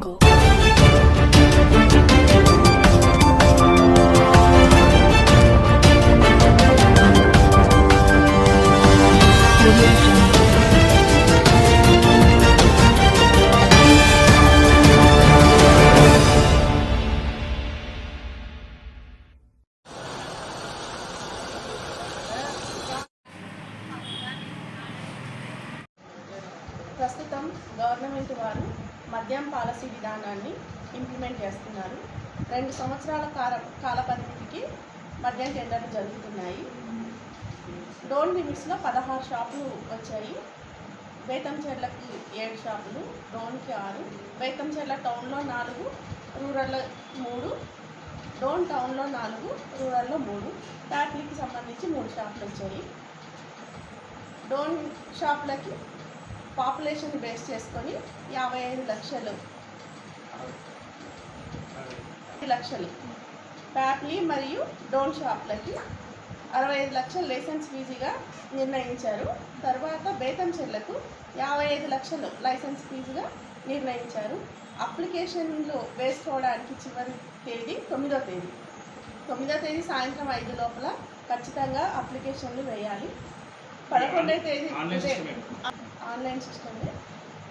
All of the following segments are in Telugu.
Jungle. ప్రస్తుతం గవర్నమెంట్ వారు మద్యం పాలసీ విధానాన్ని ఇంప్లిమెంట్ చేస్తున్నారు. 2 సంవత్సరాల కాల పరిమితికి మద్యం టెండర్లు జరుగుతున్నాయి. డోన్ లిమిట్స్లో 16 షాపులు వచ్చాయి. బేతంచెర్లకి 7 షాపులు, డోన్కి 6, బేతంచెర్ల టౌన్లో 4, రూరల్లో 3, డోన్ టౌన్లో 4, రూరల్లో 3, ప్యాట్లీకి సంబంధించి 3 షాపులు వచ్చాయి. డోన్ షాపులకి పాపులేషన్ బేస్ చేసుకొని 55 లక్షలు, ప్యాట్లీ మరియు డోన్ షాప్లకి 65 లక్షలు లైసెన్స్ ఫీజుగా నిర్ణయించారు. తర్వాత బేతంచెర్లకు 55 లక్షలు లైసెన్స్ ఫీజుగా నిర్ణయించారు. అప్లికేషన్లు వేసుకోవడానికి చివరి తేదీ 9వ తేదీ. 9వ తేదీ సాయంత్రం 5 లోపల ఖచ్చితంగా అప్లికేషన్లు వేయాలి. 11వ తేదీ ఆన్లైన్ సిస్టమే.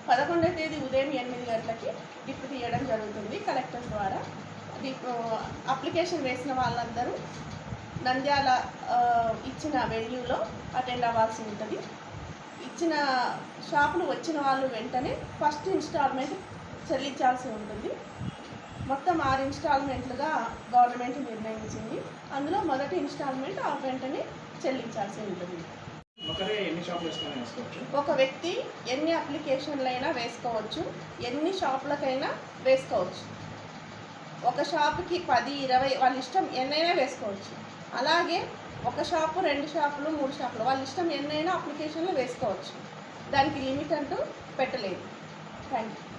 11వ తేదీ ఉదయం 8 గంటలకి డిప్ తీయడం జరుగుతుంది కలెక్టర్ ద్వారా. అప్లికేషన్ వేసిన వాళ్ళందరూ నంద్యాల ఇచ్చిన వెన్యూలో అటెండ్ అవ్వాల్సి ఉంటుంది. ఇచ్చిన షాపులు వచ్చిన వాళ్ళు వెంటనే ఫస్ట్ ఇన్స్టాల్మెంట్ చెల్లించాల్సి ఉంటుంది. మొత్తం 6 ఇన్స్టాల్మెంట్లుగా గవర్నమెంట్ నిర్ణయించింది. అందులో మొదటి ఇన్స్టాల్మెంట్ వెంటనే చెల్లించాల్సి ఉంటుంది. ఒక వ్యక్తి ఎన్ని అప్లికేషన్లైనా వేసుకోవచ్చు, ఎన్ని షాపులకైనా వేసుకోవచ్చు. ఒక షాపుకి 10, 20 వాళ్ళ ఇష్టం ఎన్నైనా వేసుకోవచ్చు. అలాగే ఒక షాపు, 2 షాపులు, 3 షాపులు వాళ్ళ ఇష్టం ఎన్నైనా అప్లికేషన్లు వేసుకోవచ్చు. దానికి లిమిట్ అంటూ పెట్టలేదు. Thank you.